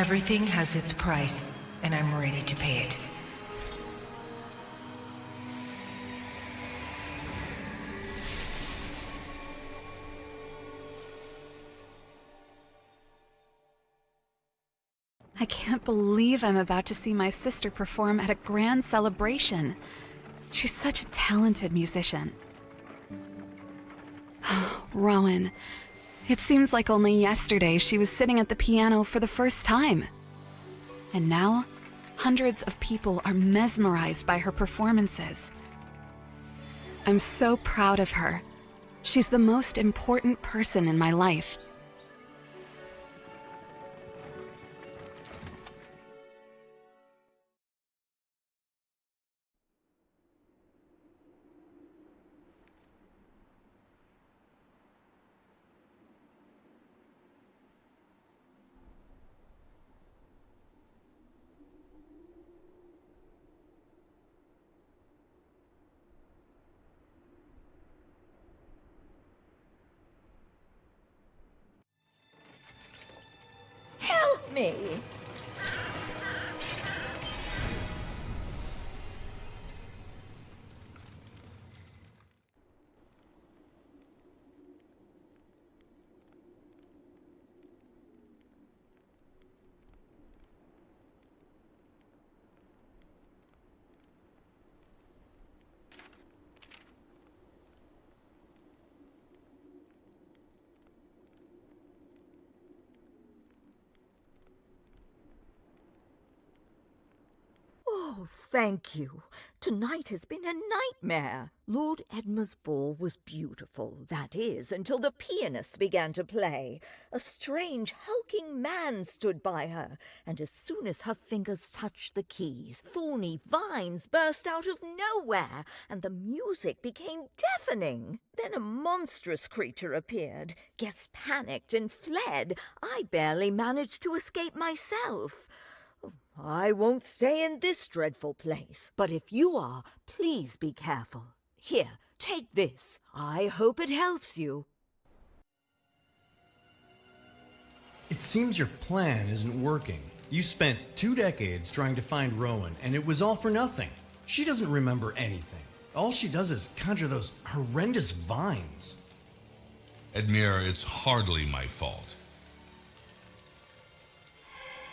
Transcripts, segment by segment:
Everything has its price, and I'm ready to pay it. I can't believe I'm about to see my sister perform at a grand celebration. She's such a talented musician. Rowan. It seems like only yesterday she was sitting at the piano for the first time. And now, hundreds of people are mesmerized by her performances. I'm so proud of her. She's the most important person in my life. Help me! Oh, thank you. Tonight has been a nightmare. Lord Edmure's ball was beautiful, that is, until the pianist began to play. A strange, hulking man stood by her, and as soon as her fingers touched the keys, thorny vines burst out of nowhere, and the music became deafening. Then a monstrous creature appeared. Guests panicked and fled. I barely managed to escape myself. I won't stay in this dreadful place, but if you are, please be careful. Here, take this. I hope it helps you. It seems your plan isn't working. You spent 2 decades trying to find Rowan, and it was all for nothing. She doesn't remember anything. All she does is conjure those horrendous vines. Edmure, it's hardly my fault.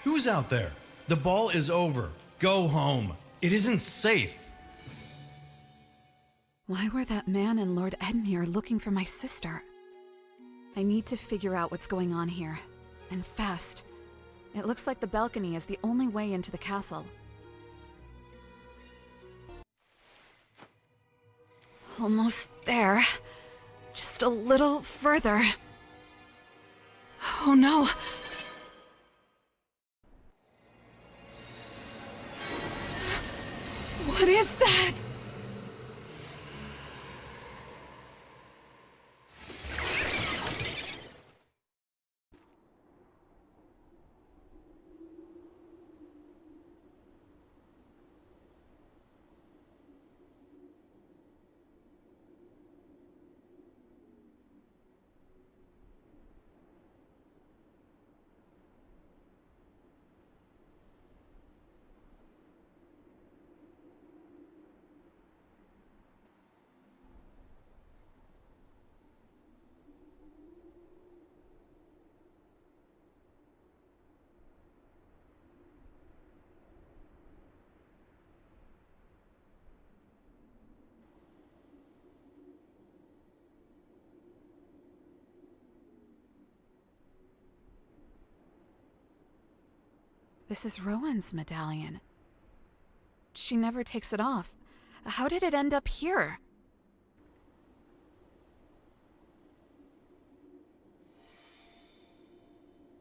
Who's out there? The ball is over. Go home. It isn't safe. Why were that man and Lord Edmure looking for my sister? I need to figure out what's going on here. And fast. It looks like the balcony is the only way into the castle. Almost there. Just a little further. Oh no! What is that? This is Rowan's medallion. She never takes it off. How did it end up here?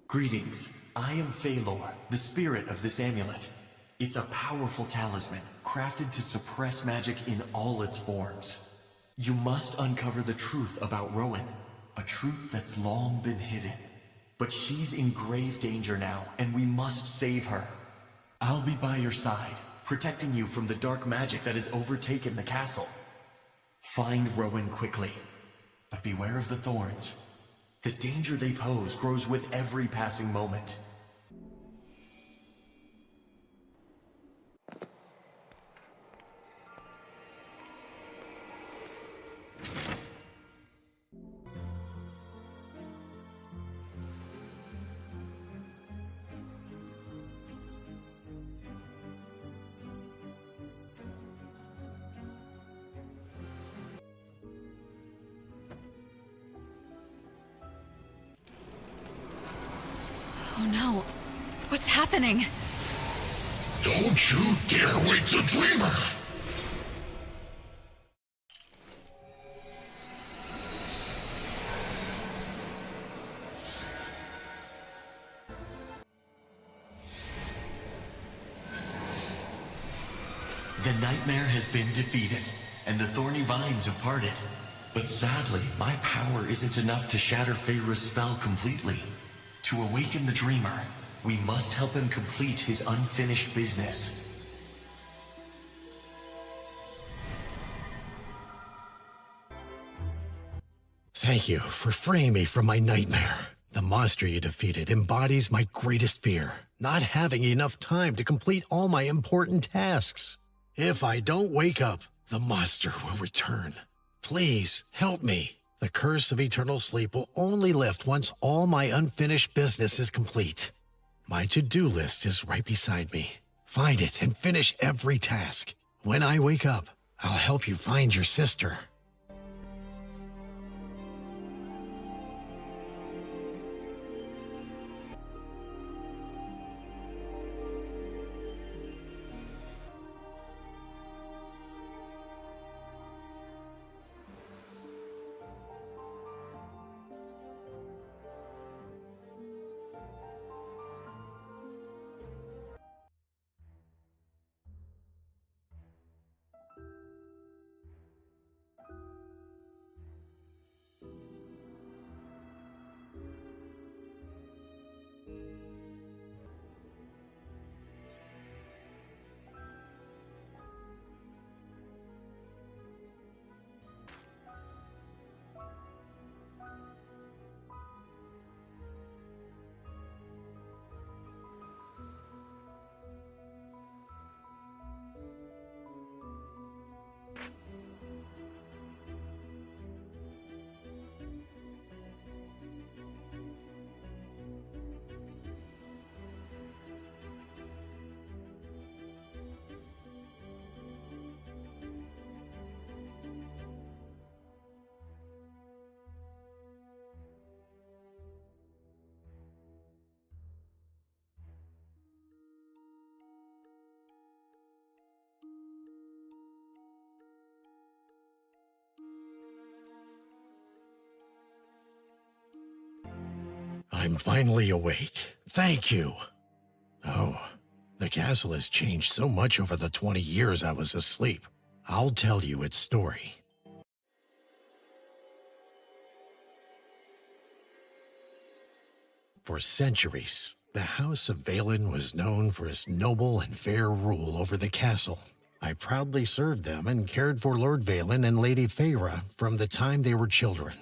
Greetings. I am Phalor, the spirit of this amulet. It's a powerful talisman, crafted to suppress magic in all its forms. You must uncover the truth about Rowan, a truth that's long been hidden. But she's in grave danger now, and we must save her. I'll be by your side, protecting you from the dark magic that has overtaken the castle. Find Rowan quickly, but beware of the thorns. The danger they pose grows with every passing moment. happening? Don't you dare wake the dreamer! The nightmare has been defeated, and the thorny vines have parted. But sadly, my power isn't enough to shatter Feyre's spell completely. To awaken the dreamer, we must help him complete his unfinished business. Thank you for freeing me from my nightmare. The monster you defeated embodies my greatest fear, not having enough time to complete all my important tasks. If I don't wake up, the monster will return. Please, help me. The curse of eternal sleep will only lift once all my unfinished business is complete. My to-do list is right beside me. Find it and finish every task. When I wake up, I'll help you find your sister. I'm finally awake. Thank you. Oh, the castle has changed so much over the 20 years I was asleep. I'll tell you its story. For centuries, the House of Valen was known for its noble and fair rule over the castle. I proudly served them and cared for Lord Valen and Lady Feyre from the time they were children.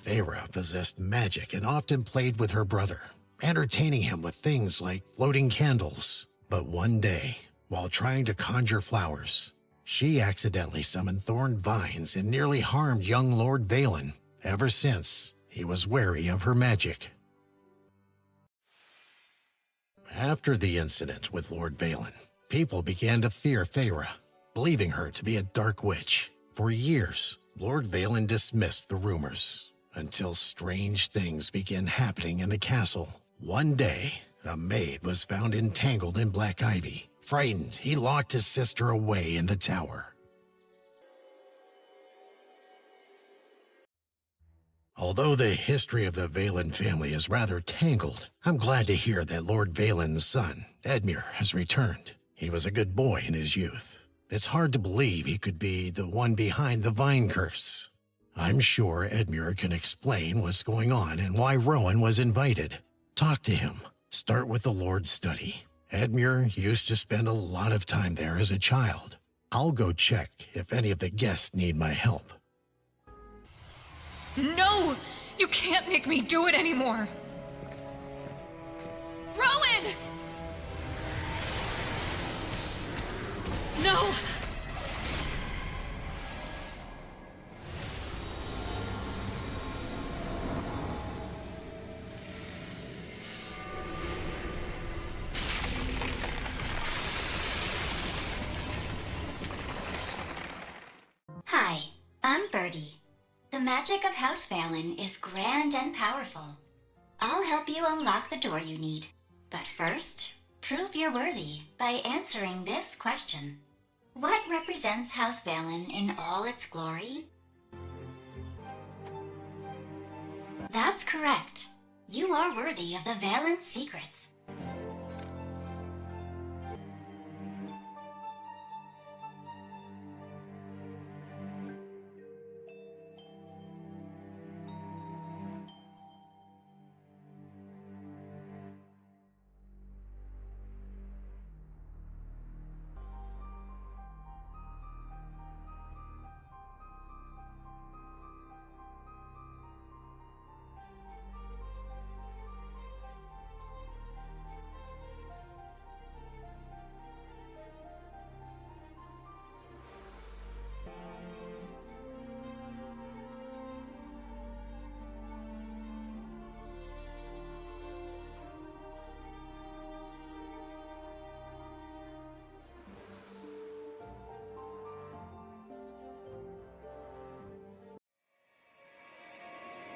Feyre possessed magic and often played with her brother, entertaining him with things like floating candles. But one day, while trying to conjure flowers, she accidentally summoned thorned vines and nearly harmed young Lord Valen. Ever since, he was wary of her magic. After the incident with Lord Valen, people began to fear Feyre, believing her to be a dark witch. For years, Lord Valen dismissed the rumors, until strange things began happening in the castle. One day, a maid was found entangled in black ivy. Frightened, he locked his sister away in the tower. Although the history of the Valen family is rather tangled, I'm glad to hear that Lord Valen's son, Edmure, has returned. He was a good boy in his youth. It's hard to believe he could be the one behind the vine curse. I'm sure Edmure can explain what's going on and why Rowan was invited. Talk to him. Start with the Lord's study. Edmure used to spend a lot of time there as a child. I'll go check if any of the guests need my help. No! You can't make me do it anymore! Rowan! No! Hi, I'm Birdie. The magic of House Valen is grand and powerful. I'll help you unlock the door you need. But first, prove you're worthy by answering this question. What represents House Valen in all its glory? That's correct. You are worthy of the Valen secrets.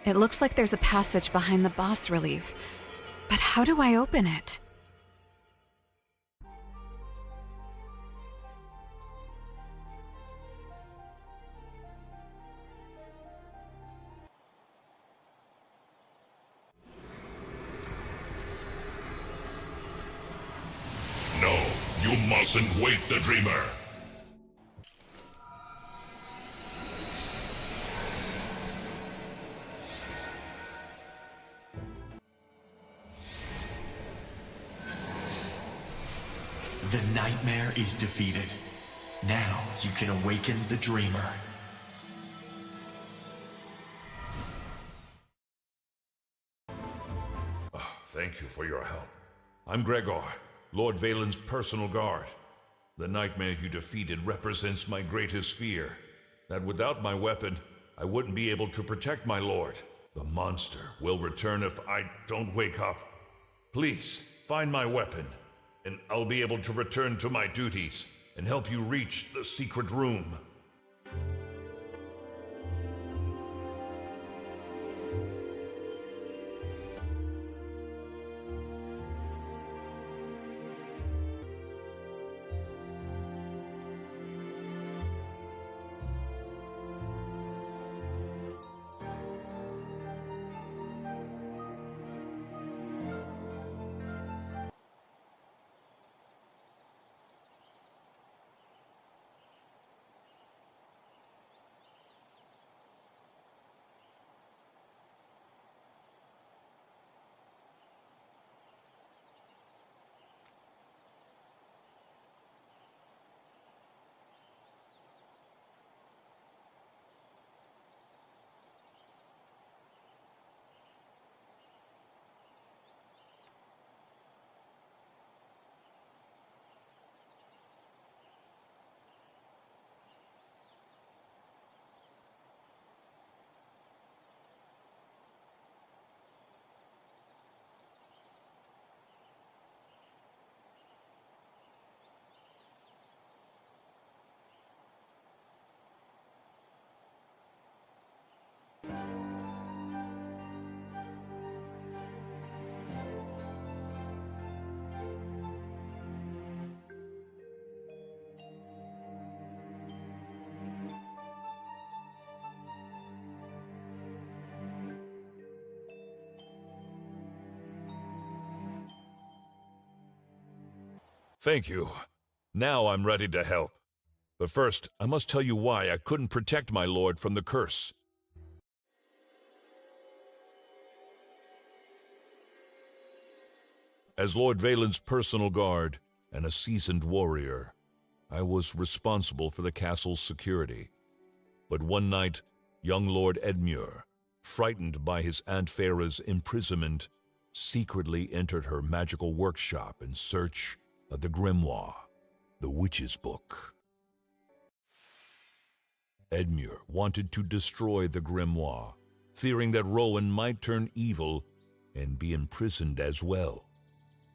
It looks like there's a passage behind the boss relief, but how do I open it? No, you mustn't wake the dreamer. The nightmare is defeated. Now you can awaken the dreamer. Thank you for your help. I'm Gregor, Lord Valen's personal guard. The nightmare you defeated represents my greatest fear. That without my weapon, I wouldn't be able to protect my lord. The monster will return if I don't wake up. Please, find my weapon, and I'll be able to return to my duties and help you reach the secret room. Thank you. Now I'm ready to help. But first, I must tell you why I couldn't protect my lord from the curse. As Lord Valen's personal guard and a seasoned warrior, I was responsible for the castle's security. But one night, young Lord Edmure, frightened by his Aunt Farah's imprisonment, secretly entered her magical workshop in search of the grimoire, the witch's book. Edmure wanted to destroy the grimoire, fearing that Rowan might turn evil and be imprisoned as well.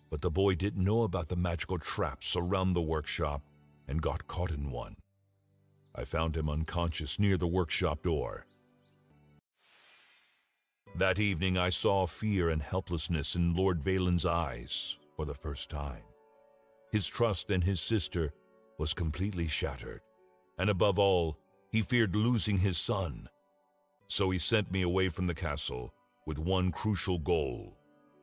But the boy didn't know about the magical traps around the workshop and got caught in one. I found him unconscious near the workshop door. That evening I saw fear and helplessness in Lord Valen's eyes for the first time. His trust in his sister was completely shattered, and above all, he feared losing his son. So he sent me away from the castle with one crucial goal: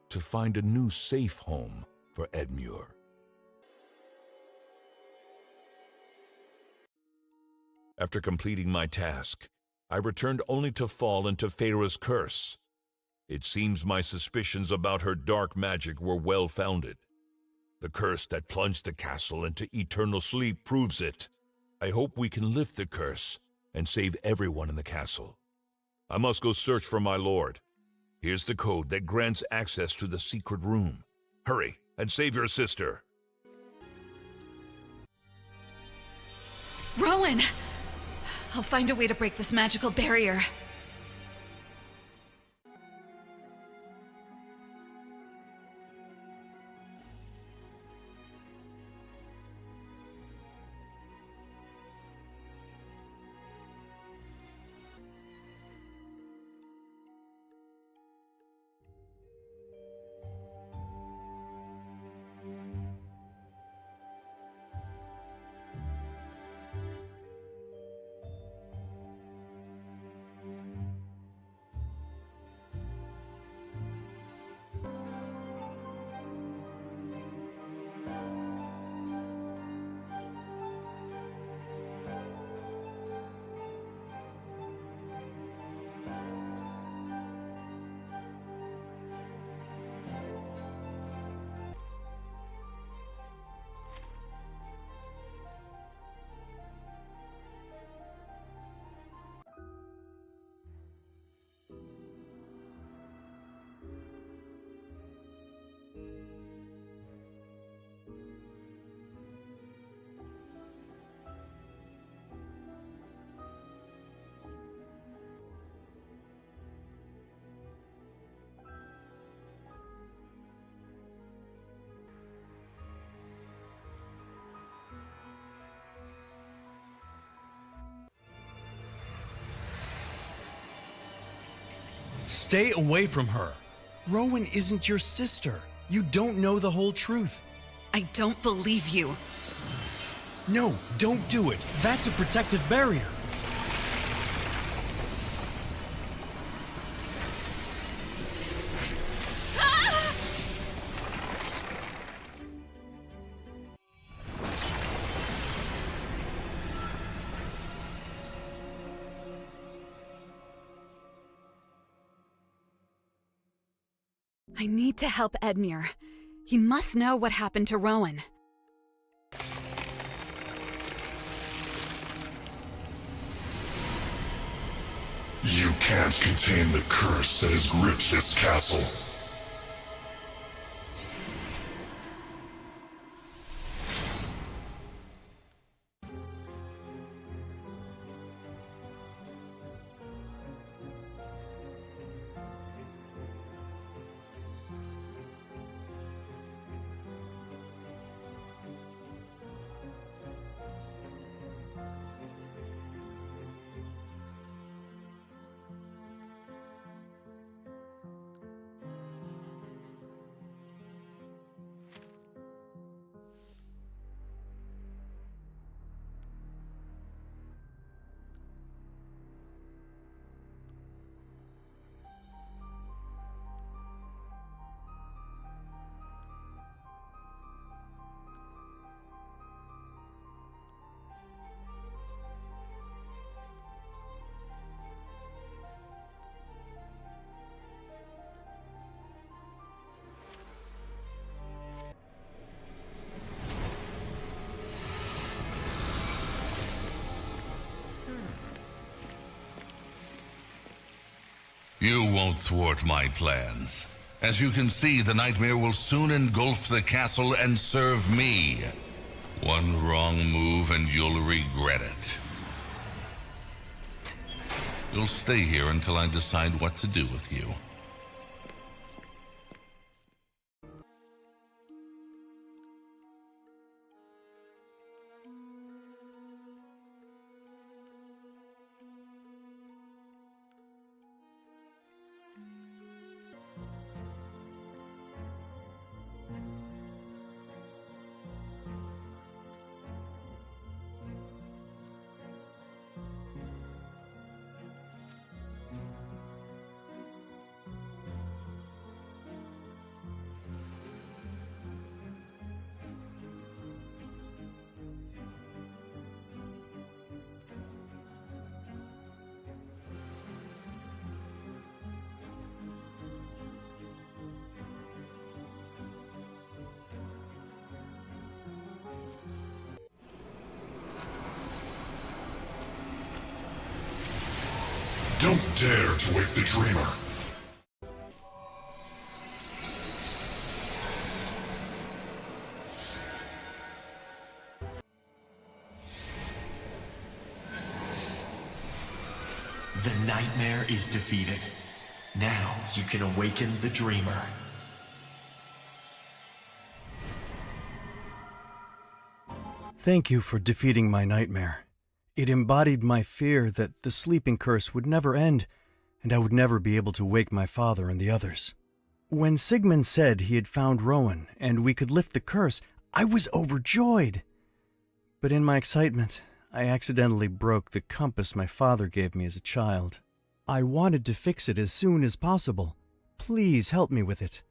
to find a new safe home for Edmure. After completing my task, I returned only to fall into Feyre's curse. It seems my suspicions about her dark magic were well-founded. The curse that plunged the castle into eternal sleep proves it. I hope we can lift the curse and save everyone in the castle. I must go search for my lord. Here's the code that grants access to the secret room. Hurry and save your sister. Rowan! I'll find a way to break this magical barrier. Stay away from her. Rowan isn't your sister. You don't know the whole truth. I don't believe you. No, don't do it. That's a protective barrier. I need to help Edmure. He must know what happened to Rowan. You can't contain the curse that has gripped this castle. You won't thwart my plans. As you can see, the nightmare will soon engulf the castle and serve me. One wrong move and you'll regret it. You'll stay here until I decide what to do with you. Don't dare to wake the dreamer. The nightmare is defeated. Now you can awaken the dreamer. Thank you for defeating my nightmare. It embodied my fear that the sleeping curse would never end, and I would never be able to wake my father and the others. When Sigmund said he had found Rowan and we could lift the curse, I was overjoyed. But in my excitement, I accidentally broke the compass my father gave me as a child. I wanted to fix it as soon as possible. Please help me with it.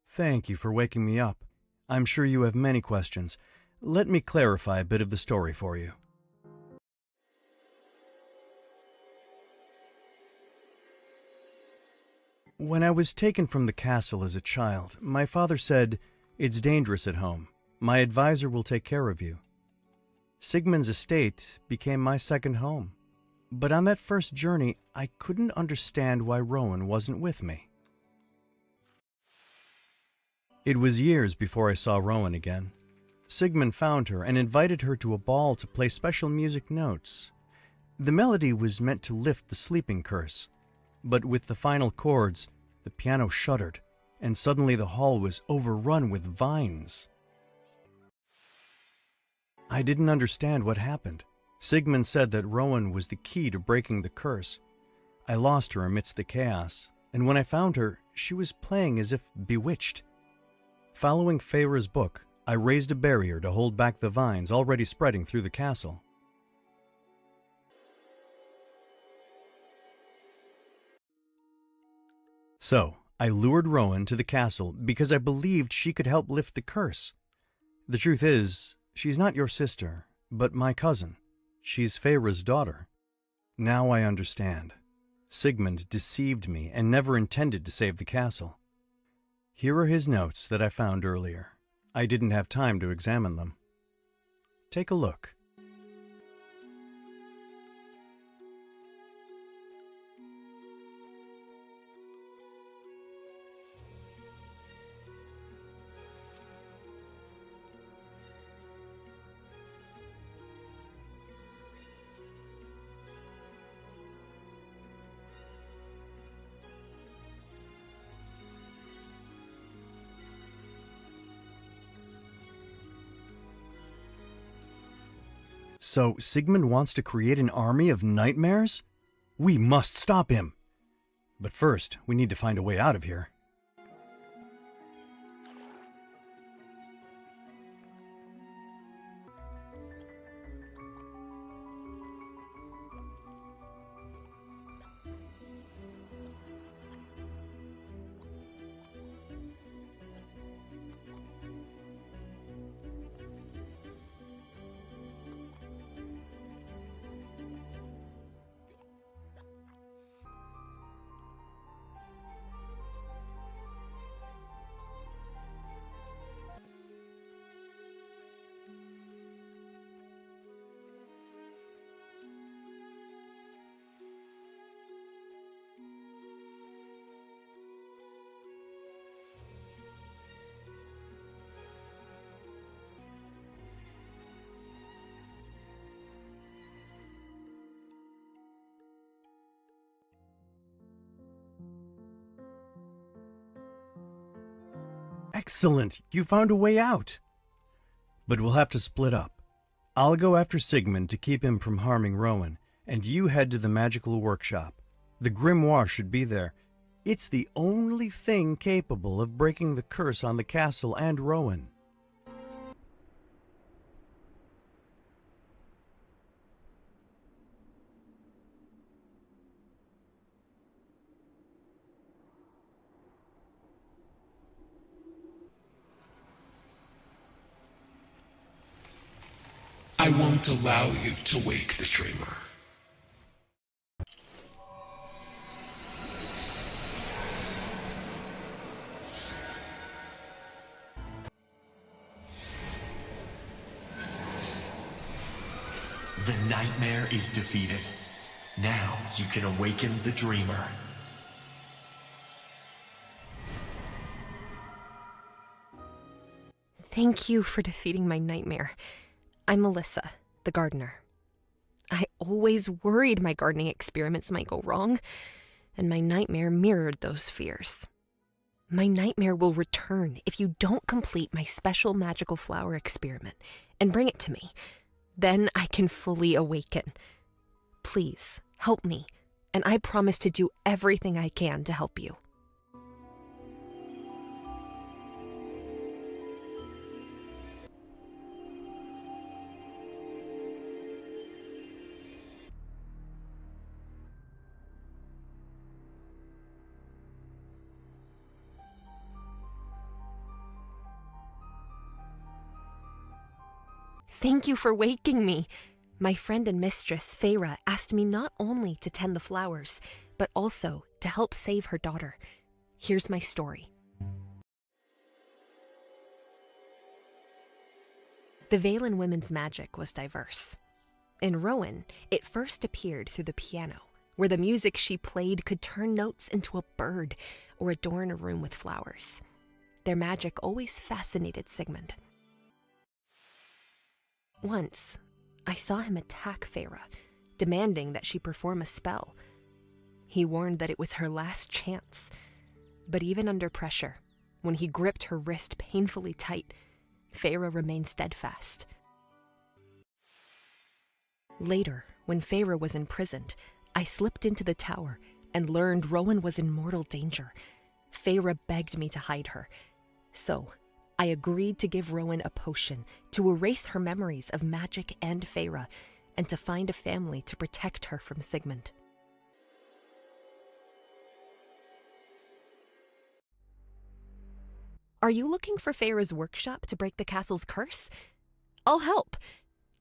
Thank you for waking me up. I'm sure you have many questions. Let me clarify a bit of the story for you. When I was taken from the castle as a child, my father said, "It's dangerous at home. My advisor will take care of you." Sigmund's estate became my second home. But on that first journey, I couldn't understand why Rowan wasn't with me. It was years before I saw Rowan again. Sigmund found her and invited her to a ball to play special music notes. The melody was meant to lift the sleeping curse, but with the final chords, the piano shuddered, and suddenly the hall was overrun with vines. I didn't understand what happened. Sigmund said that Rowan was the key to breaking the curse. I lost her amidst the chaos, and when I found her, she was playing as if bewitched. Following Feyre's book, I raised a barrier to hold back the vines already spreading through the castle. So, I lured Rowan to the castle because I believed she could help lift the curse. The truth is, she's not your sister, but my cousin. She's Feyre's daughter. Now I understand. Sigmund deceived me and never intended to save the castle. Here are his notes that I found earlier. I didn't have time to examine them. Take a look. So Sigmund wants to create an army of nightmares? We must stop him. But first, we need to find a way out of here. Excellent! You found a way out! But we'll have to split up. I'll go after Sigmund to keep him from harming Rowan, and you head to the magical workshop. The grimoire should be there. It's the only thing capable of breaking the curse on the castle and Rowan. I won't allow you to wake the dreamer. The nightmare is defeated. Now you can awaken the dreamer. Thank you for defeating my nightmare. I'm Melissa, the gardener. I always worried my gardening experiments might go wrong, and my nightmare mirrored those fears. My nightmare will return if you don't complete my special magical flower experiment and bring it to me. Then I can fully awaken. Please, help me, and I promise to do everything I can to help you. Thank you for waking me. My friend and mistress, Feyre, asked me not only to tend the flowers, but also to help save her daughter. Here's my story. The Valen women's magic was diverse. In Rowan, it first appeared through the piano, where the music she played could turn notes into a bird or adorn a room with flowers. Their magic always fascinated Sigmund. Once, I saw him attack Feyre, demanding that she perform a spell. He warned that it was her last chance. But even under pressure, when he gripped her wrist painfully tight, Feyre remained steadfast. Later, when Feyre was imprisoned, I slipped into the tower and learned Rowan was in mortal danger. Feyre begged me to hide her. So, I agreed to give Rowan a potion to erase her memories of magic and Feyre, and to find a family to protect her from Sigmund. Are you looking for Feyre's workshop to break the castle's curse? I'll help.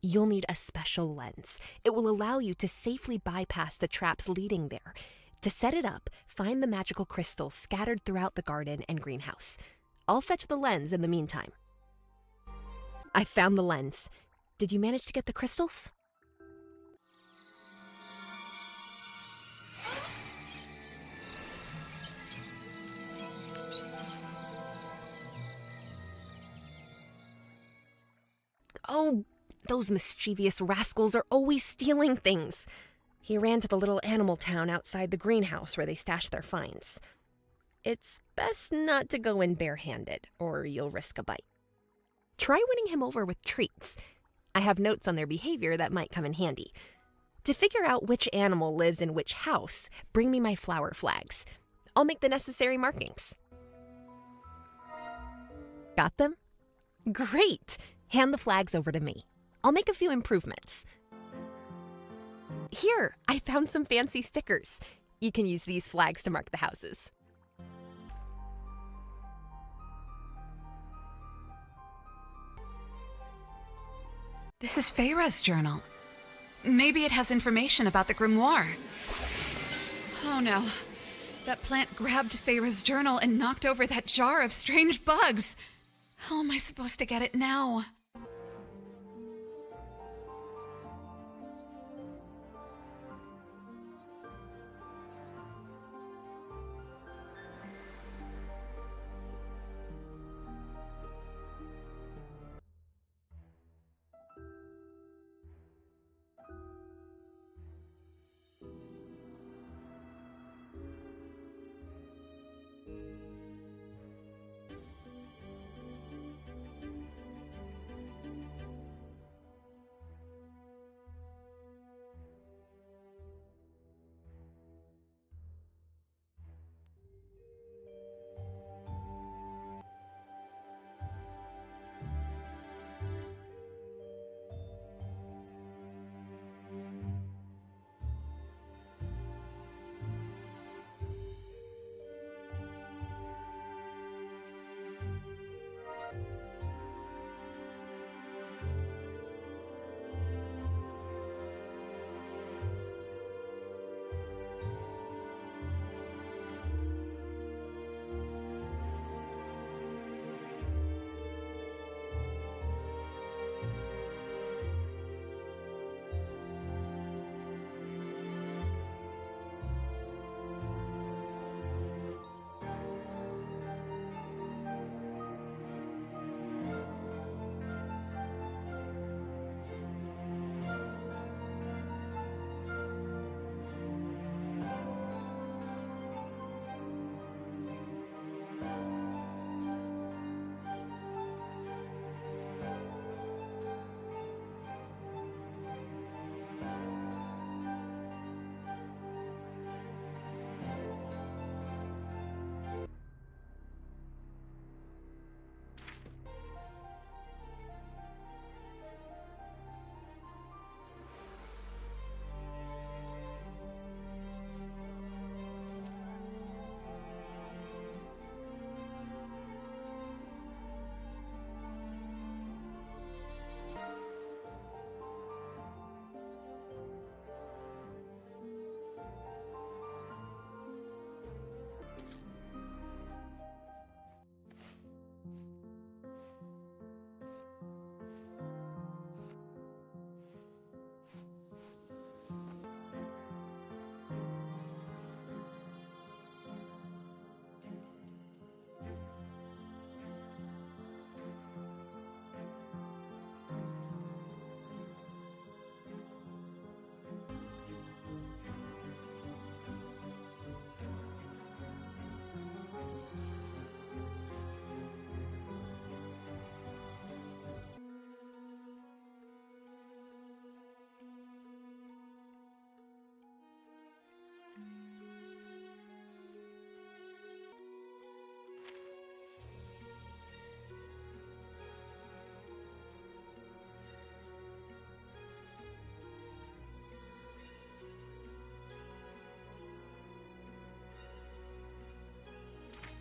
You'll need a special lens. It will allow you to safely bypass the traps leading there. To set it up, find the magical crystals scattered throughout the garden and greenhouse. I'll fetch the lens in the meantime. I found the lens. Did you manage to get the crystals? Oh, those mischievous rascals are always stealing things. He ran to the little animal town outside the greenhouse where they stash their finds. It's best not to go in barehanded, or you'll risk a bite. Try winning him over with treats. I have notes on their behavior that might come in handy. To figure out which animal lives in which house, bring me my flower flags. I'll make the necessary markings. Got them? Great! Hand the flags over to me. I'll make a few improvements. Here, I found some fancy stickers. You can use these flags to mark the houses. This is Feyre's journal. Maybe it has information about the grimoire. Oh no. That plant grabbed Feyre's journal and knocked over that jar of strange bugs. How am I supposed to get it now?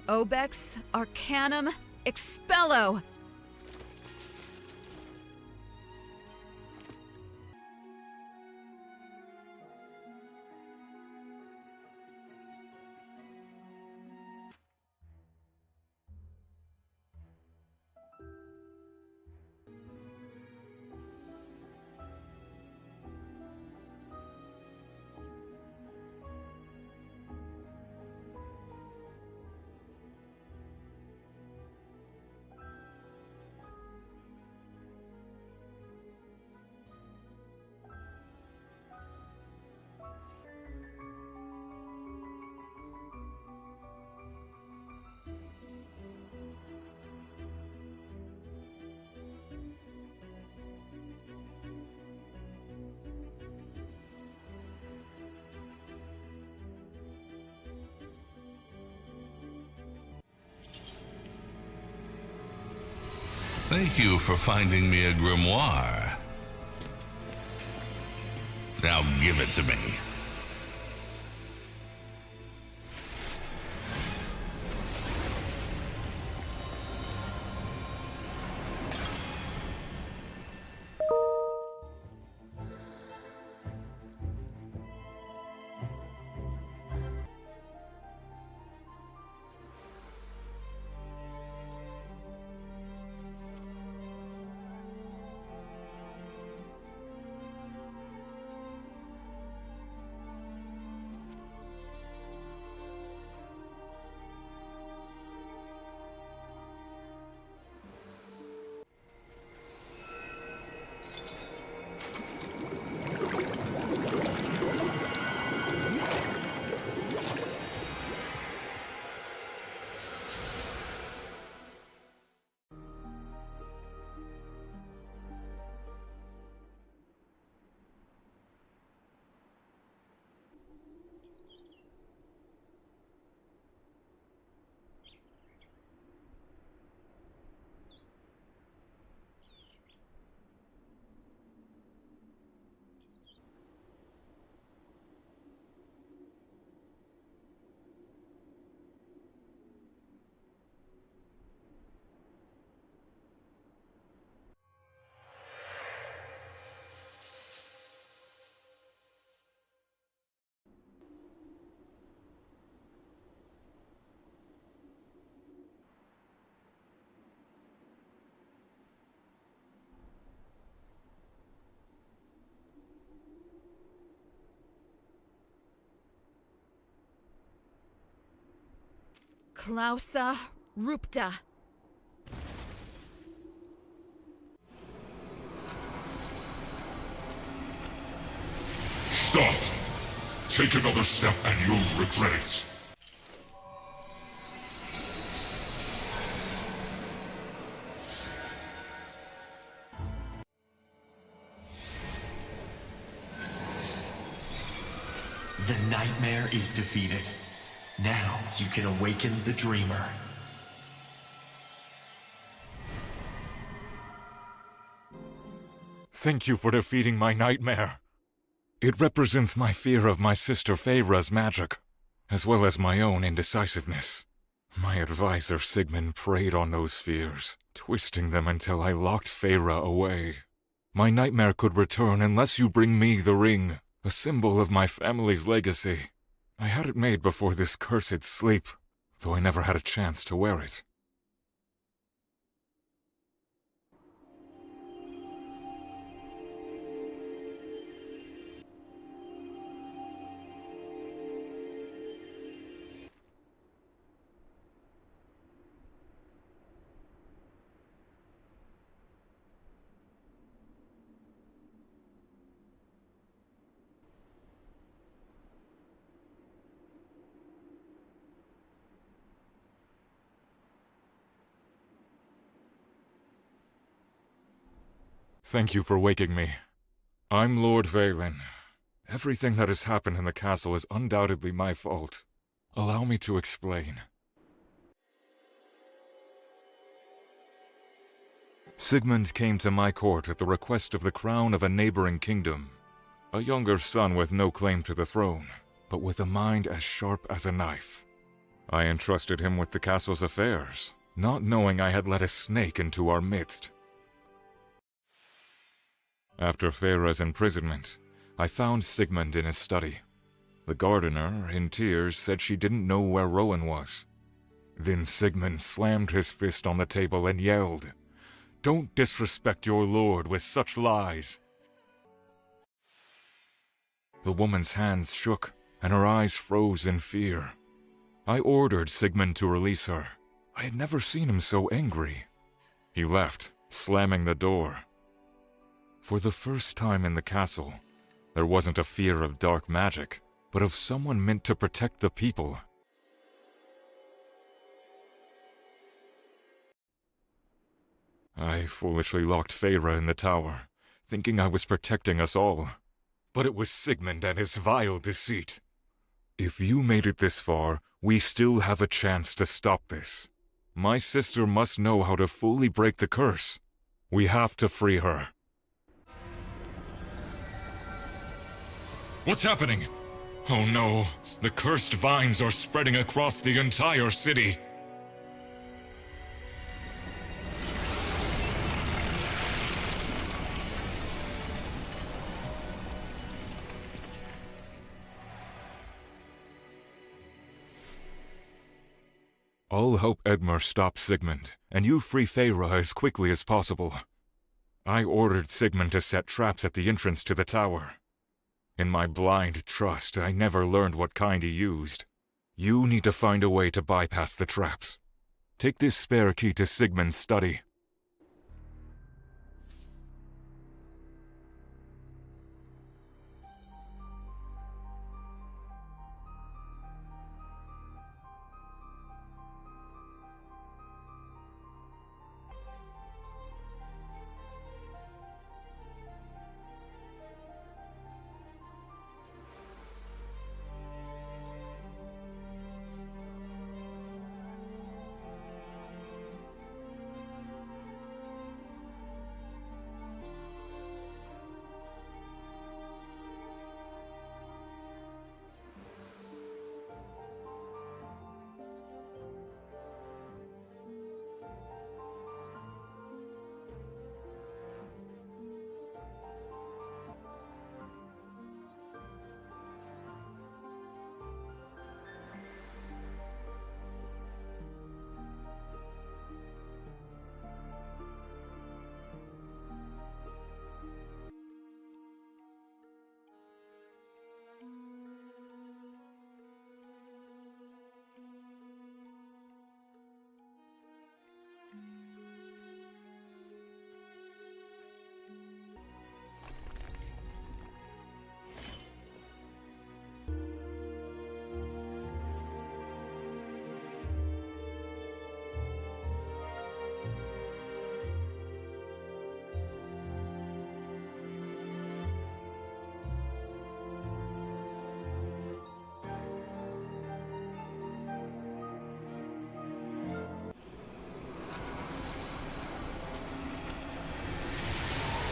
Obex Arcanum Expello! Thank you for finding me a grimoire. Now give it to me. Clausa Rupta. Stop! Take another step and you'll regret it. The nightmare is defeated. Now you can awaken the dreamer. Thank you for defeating my nightmare. It represents my fear of my sister Feyre's magic, as well as my own indecisiveness. My advisor Sigmund preyed on those fears, twisting them until I locked Feyre away. My nightmare could return unless you bring me the ring, a symbol of my family's legacy. I had it made before this cursed sleep, though I never had a chance to wear it. Thank you for waking me. I'm Lord Valen. Everything that has happened in the castle is undoubtedly my fault. Allow me to explain. Sigmund came to my court at the request of the crown of a neighboring kingdom. A younger son with no claim to the throne, but with a mind as sharp as a knife. I entrusted him with the castle's affairs, not knowing I had let a snake into our midst. After Feyre's imprisonment, I found Sigmund in his study. The gardener, in tears, said she didn't know where Rowan was. Then Sigmund slammed his fist on the table and yelled, "Don't disrespect your lord with such lies!" The woman's hands shook, and her eyes froze in fear. I ordered Sigmund to release her. I had never seen him so angry. He left, slamming the door. For the first time in the castle, there wasn't a fear of dark magic, but of someone meant to protect the people. I foolishly locked Feyre in the tower, thinking I was protecting us all. But it was Sigmund and his vile deceit. If you made it this far, we still have a chance to stop this. My sister must know how to fully break the curse. We have to free her. What's happening? Oh no, the cursed vines are spreading across the entire city. I'll help Edmure stop Sigmund, and you free Feyre as quickly as possible. I ordered Sigmund to set traps at the entrance to the tower. In my blind trust, I never learned what kind he used. You need to find a way to bypass the traps. Take this spare key to Sigmund's study.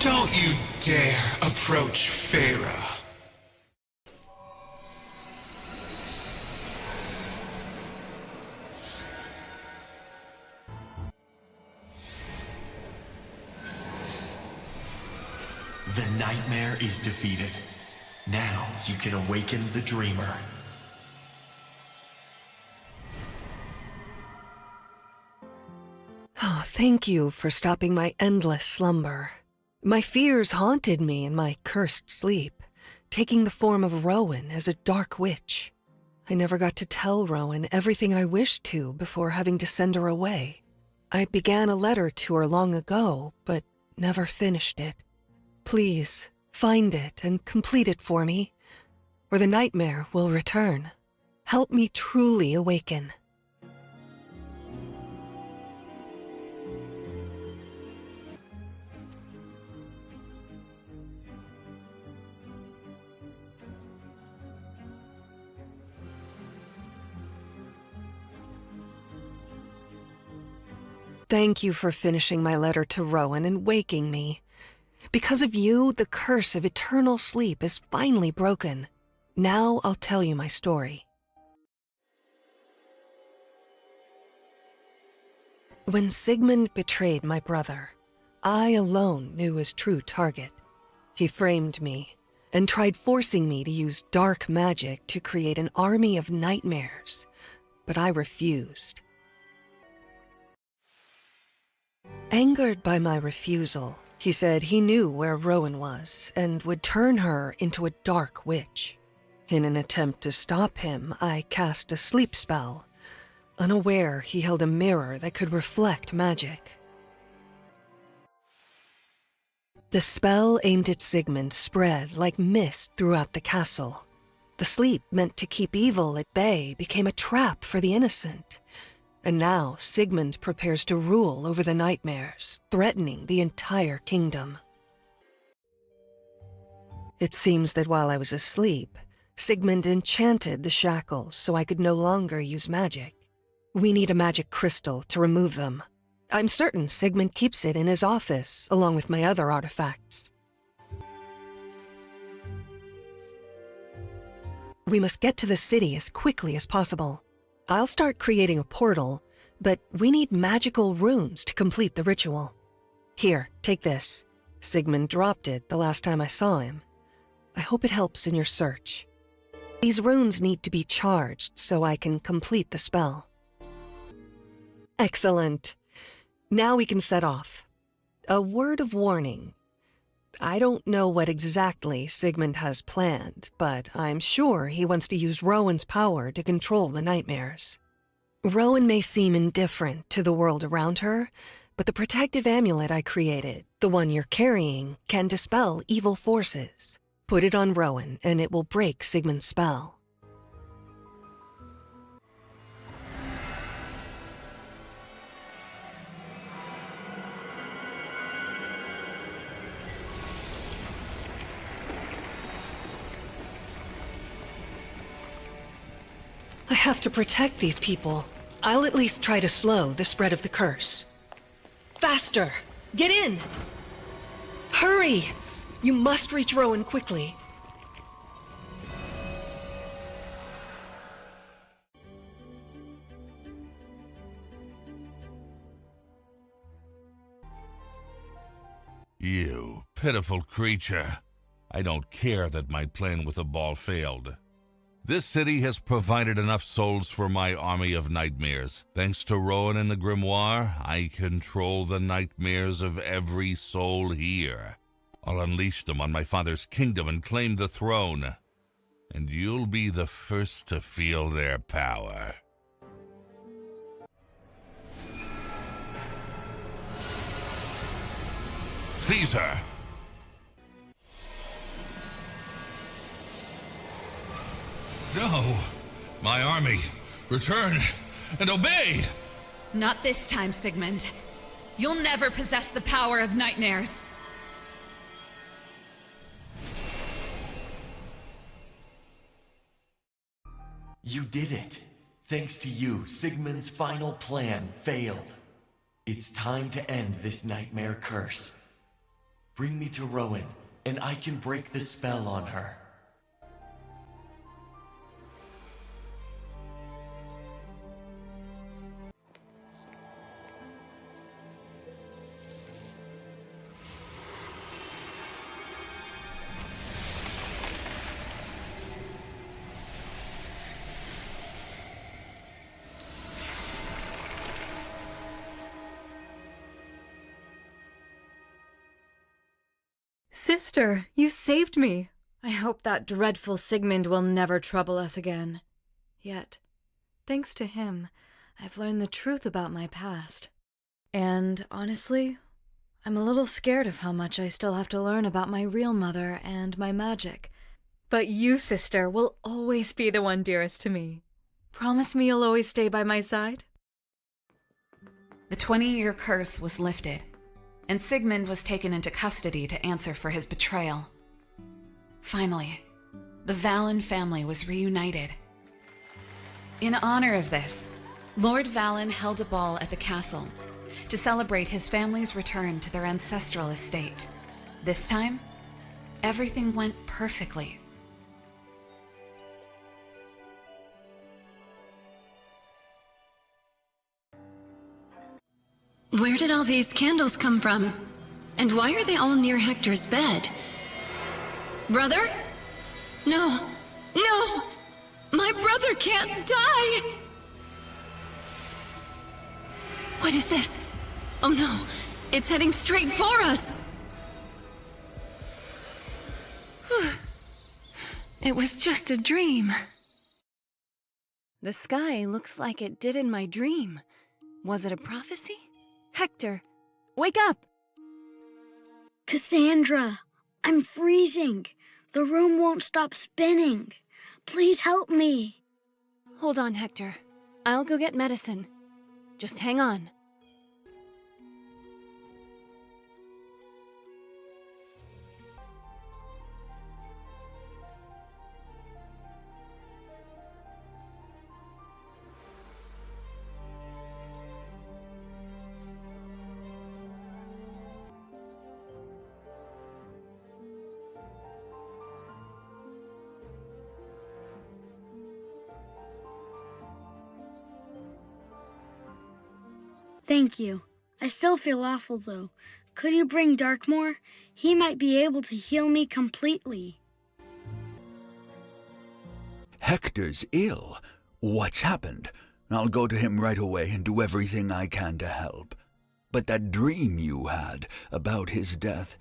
Don't you dare approach Feyre. The nightmare is defeated. Now you can awaken the dreamer. Oh, thank you for stopping my endless slumber. My fears haunted me in my cursed sleep, taking the form of Rowan as a dark witch. I never got to tell Rowan everything I wished to before having to send her away. I began a letter to her long ago, but never finished it. Please, find it and complete it for me, or the nightmare will return. Help me truly awaken. Thank you for finishing my letter to Rowan and waking me. Because of you, the curse of eternal sleep is finally broken. Now I'll tell you my story. When Sigmund betrayed my brother, I alone knew his true target. He framed me and tried forcing me to use dark magic to create an army of nightmares, but I refused. Angered by my refusal, he said he knew where Rowan was and would turn her into a dark witch. In an attempt to stop him, I cast a sleep spell, unaware he held a mirror that could reflect magic. The spell aimed at Sigmund spread like mist throughout the castle. The sleep meant to keep evil at bay became a trap for the innocent. And now Sigmund prepares to rule over the nightmares, threatening the entire kingdom. It seems that while I was asleep, Sigmund enchanted the shackles so I could no longer use magic. We need a magic crystal to remove them. I'm certain Sigmund keeps it in his office, along with my other artifacts. We must get to the city as quickly as possible. I'll start creating a portal, but we need magical runes to complete the ritual. Here, take this. Sigmund dropped it the last time I saw him. I hope it helps in your search. These runes need to be charged so I can complete the spell. Excellent. Now we can set off. A word of warning. I don't know what exactly Sigmund has planned, but I'm sure he wants to use Rowan's power to control the nightmares. Rowan may seem indifferent to the world around her, but the protective amulet I created, the one you're carrying, can dispel evil forces. Put it on Rowan and it will break Sigmund's spell. I have to protect these people. I'll at least try to slow the spread of the curse. Faster! Get in! Hurry! You must reach Rowan quickly. You pitiful creature. I don't care that my plan with the ball failed. This city has provided enough souls for my army of nightmares. Thanks to Rowan and the grimoire, I control the nightmares of every soul here. I'll unleash them on my father's kingdom and claim the throne. And you'll be the first to feel their power. Caesar! No! My army! Return and obey! Not this time, Sigmund. You'll never possess the power of nightmares. You did it. Thanks to you, Sigmund's final plan failed. It's time to end this nightmare curse. Bring me to Rowan, and I can break the spell on her. Sister, you saved me. I hope that dreadful Sigmund will never trouble us again. Yet, thanks to him, I've learned the truth about my past. And honestly, I'm a little scared of how much I still have to learn about my real mother and my magic. But you, sister, will always be the one dearest to me. Promise me you'll always stay by my side? The 20-year curse was lifted, and Sigmund was taken into custody to answer for his betrayal. Finally, the Valen family was reunited. In honor of this, Lord Valen held a ball at the castle to celebrate his family's return to their ancestral estate. This time, everything went perfectly. Where did all these candles come from? And why are they all near Hector's bed? Brother? No. No! My brother can't die! What is this? Oh no, it's heading straight for us! It was just a dream. The sky looks like it did in my dream. Was it a prophecy? Hector, wake up! Cassandra, I'm freezing. The room won't stop spinning. Please help me. Hold on, Hector. I'll go get medicine. Just hang on. Thank you. I still feel awful, though. Could you bring Darkmoor? He might be able to heal me completely. Hector's ill. What's happened? I'll go to him right away and do everything I can to help. But that dream you had about his death,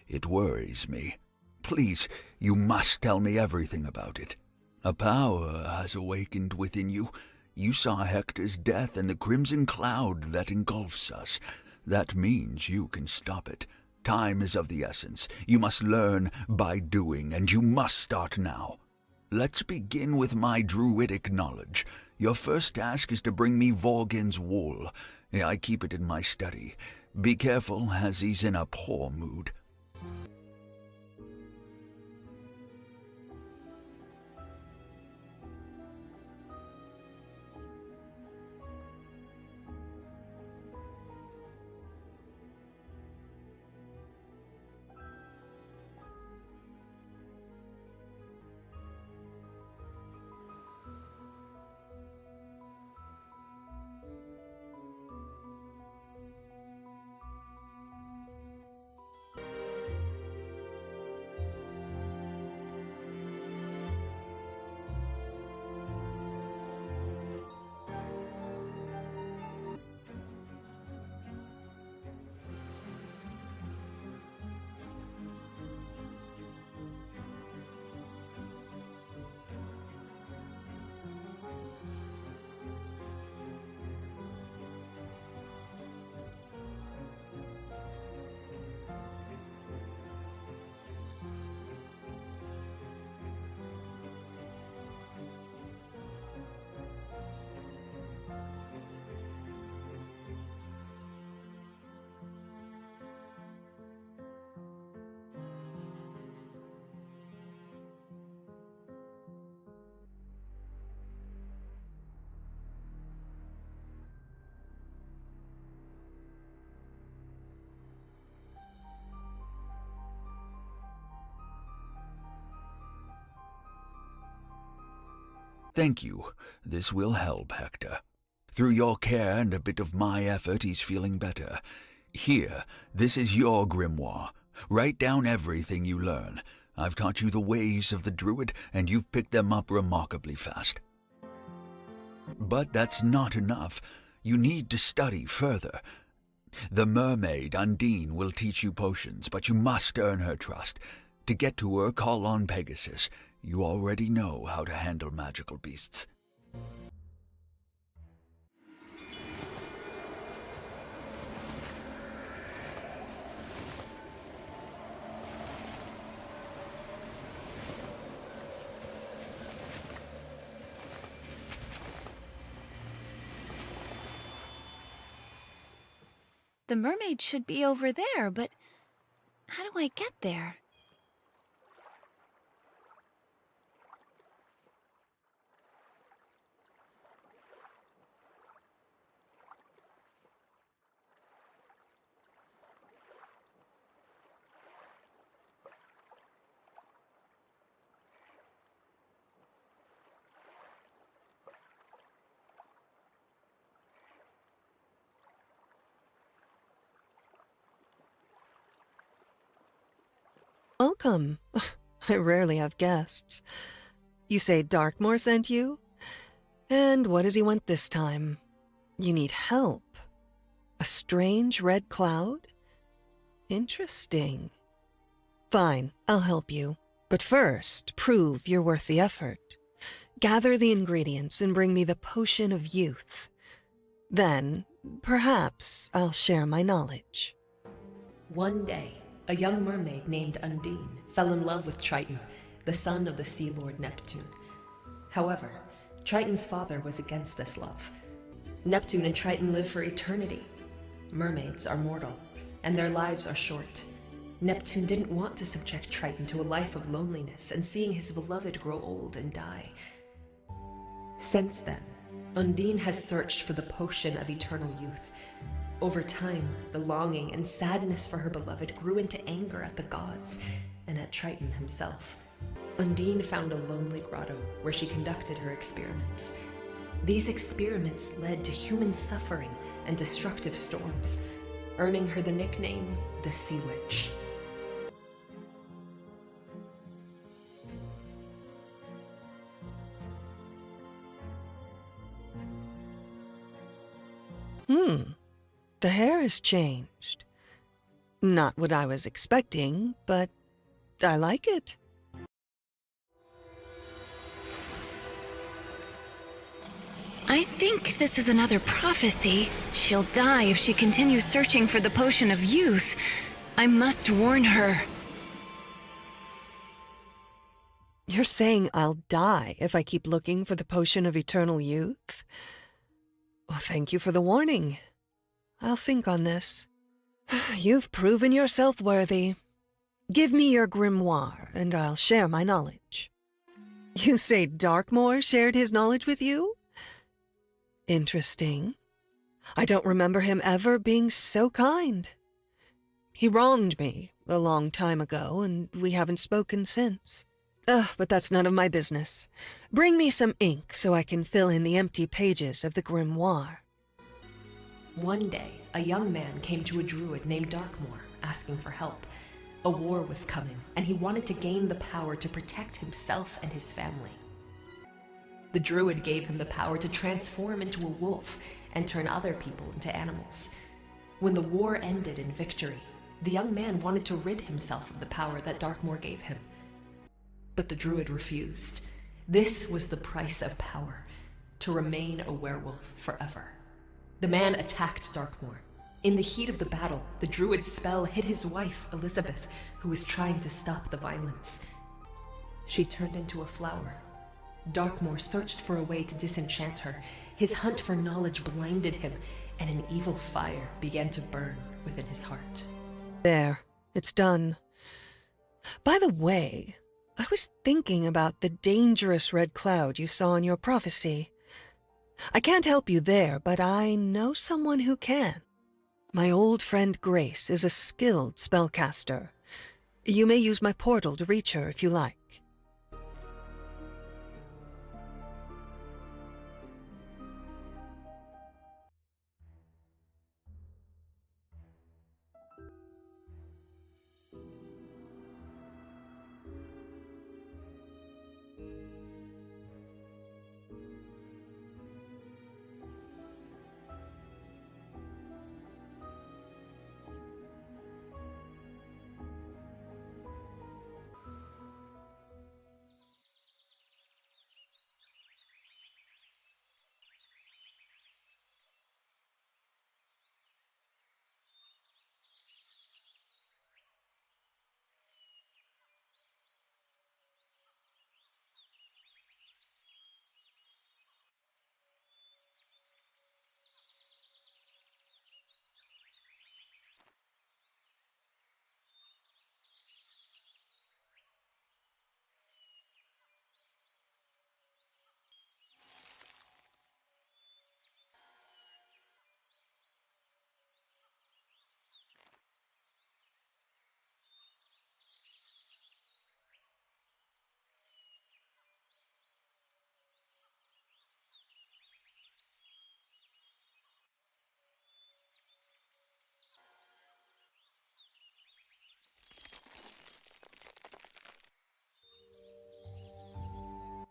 it worries me. Please, you must tell me everything about it. A power has awakened within you. You saw Hector's death and the crimson cloud that engulfs us. That means you can stop it. Time is of the essence. You must learn by doing, and you must start now. Let's begin with my druidic knowledge. Your first task is to bring me Vorgin's wool. I keep it in my study. Be careful, as he's in a poor mood. Thank you. This will help, Hector. Through your care and a bit of my effort, he's feeling better. Here, this is your grimoire. Write down everything you learn. I've taught you the ways of the druid, and you've picked them up remarkably fast. But that's not enough. You need to study further. The mermaid, Undine, will teach you potions, but you must earn her trust. To get to her, call on Pegasus. You already know how to handle magical beasts. The mermaid should be over there, but how do I get there? welcome. I rarely have guests. You say Darkmoor sent you? And what does he want this time? You need help. A strange red cloud? Interesting. Fine, I'll help you. But first, prove you're worth the effort. Gather the ingredients and bring me the potion of youth. Then, perhaps, I'll share my knowledge. One day, a young mermaid named Undine fell in love with Triton, the son of the Sea Lord Neptune. However, Triton's father was against this love. Neptune and Triton live for eternity. Mermaids are mortal, and their lives are short. Neptune didn't want to subject Triton to a life of loneliness and seeing his beloved grow old and die. Since then, Undine has searched for the potion of eternal youth. Over time, the longing and sadness for her beloved grew into anger at the gods and at Triton himself. Undine found a lonely grotto where she conducted her experiments. These experiments led to human suffering and destructive storms, earning her the nickname the Sea Witch. The hair has changed. Not what I was expecting, but I like it. I think this is another prophecy. She'll die if she continues searching for the potion of youth. I must warn her. You're saying I'll die if I keep looking for the potion of eternal youth? Well, thank you for the warning. I'll think on this. You've proven yourself worthy. Give me your grimoire, and I'll share my knowledge. You say Darkmoor shared his knowledge with you? Interesting. I don't remember him ever being so kind. He wronged me a long time ago, and we haven't spoken since. But that's none of my business. Bring me some ink so I can fill in the empty pages of the grimoire. One day, a young man came to a druid named Darkmoor, asking for help. A war was coming, and he wanted to gain the power to protect himself and his family. The druid gave him the power to transform into a wolf and turn other people into animals. When the war ended in victory, the young man wanted to rid himself of the power that Darkmoor gave him. But the druid refused. This was the price of power, to remain a werewolf forever. The man attacked Darkmoor. In the heat of the battle, the druid's spell hit his wife, Elizabeth, who was trying to stop the violence. She turned into a flower. Darkmoor searched for a way to disenchant her. His hunt for knowledge blinded him, and an evil fire began to burn within his heart. There, it's done. By the way, I was thinking about the dangerous red cloud you saw in your prophecy. I can't help you there, but I know someone who can. My old friend Grace is a skilled spellcaster. You may use my portal to reach her if you like.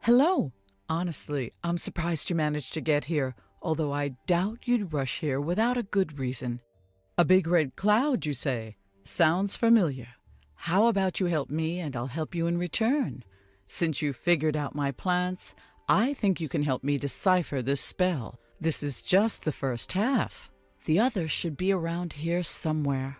Hello. Honestly, I'm surprised you managed to get here, although I doubt you'd rush here without a good reason. A big red cloud, you say? Sounds familiar. How about you help me and I'll help you in return? Since you figured out my plans, I think you can help me decipher this spell. This is just the first half. The others should be around here somewhere.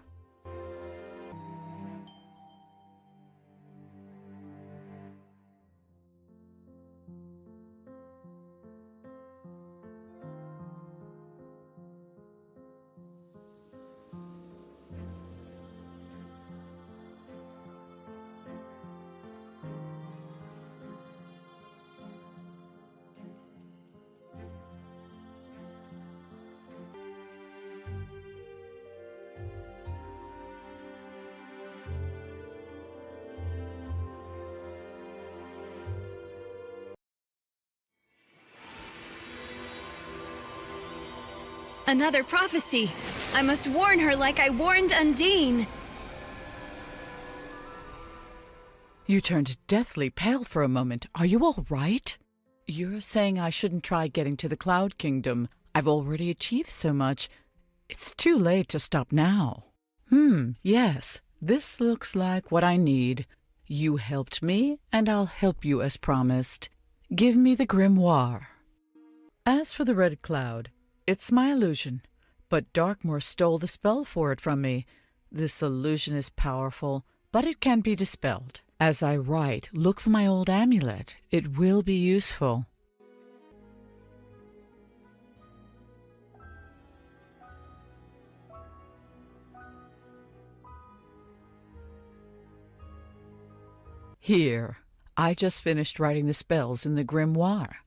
Another prophecy! I must warn her like I warned Undine! You turned deathly pale for a moment. Are you all right? You're saying I shouldn't try getting to the Cloud Kingdom. I've already achieved so much. It's too late to stop now. Yes. This looks like what I need. You helped me, and I'll help you as promised. Give me the grimoire. As for the red cloud, it's my illusion, but Darkmoor stole the spell for it from me. This illusion is powerful, but it can be dispelled. As I write, look for my old amulet. It will be useful. Here, I just finished writing the spells in the grimoire.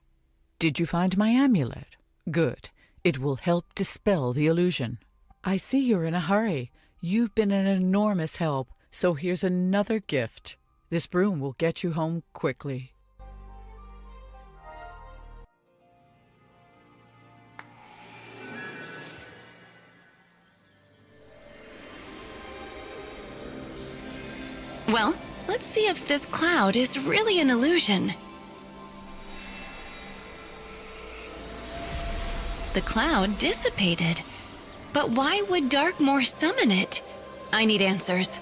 Did you find my amulet? Good. It will help dispel the illusion. I see you're in a hurry. You've been an enormous help, so here's another gift. This broom will get you home quickly. Well, let's see if this cloud is really an illusion. The cloud dissipated. But why would Darkmoor summon it? I need answers.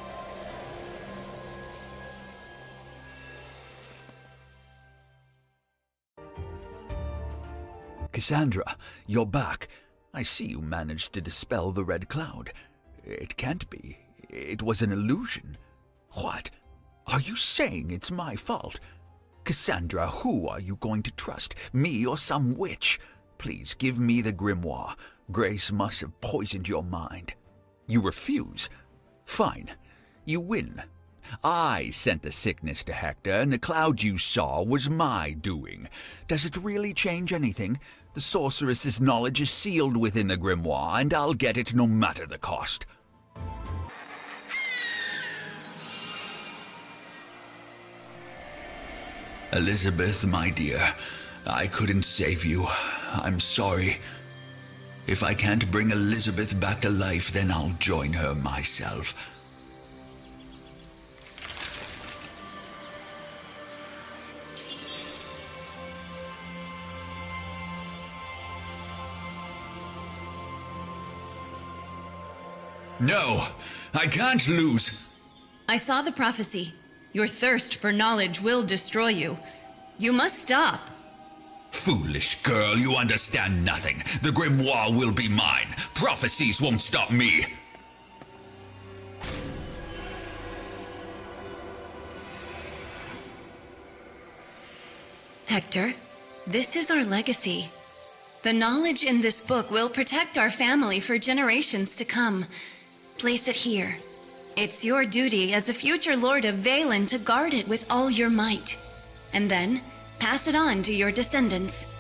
Cassandra, you're back. I see you managed to dispel the red cloud. It can't be. It was an illusion. What? Are you saying it's my fault? Cassandra, who are you going to trust? Me or some witch? Please give me the grimoire. Grace must have poisoned your mind. You refuse? Fine. You win. I sent the sickness to Hector, and the cloud you saw was my doing. Does it really change anything? The sorceress's knowledge is sealed within the grimoire, and I'll get it no matter the cost. Elizabeth, my dear, I couldn't save you. I'm sorry. If I can't bring Elizabeth back to life, then I'll join her myself. No, I can't lose. I saw the prophecy. Your thirst for knowledge will destroy you. You must stop. Foolish girl, you understand nothing. The grimoire will be mine. Prophecies won't stop me. Hector, this is our legacy. The knowledge in this book will protect our family for generations to come. Place it here. It's your duty as a future Lord of Valen to guard it with all your might. And then, pass it on to your descendants.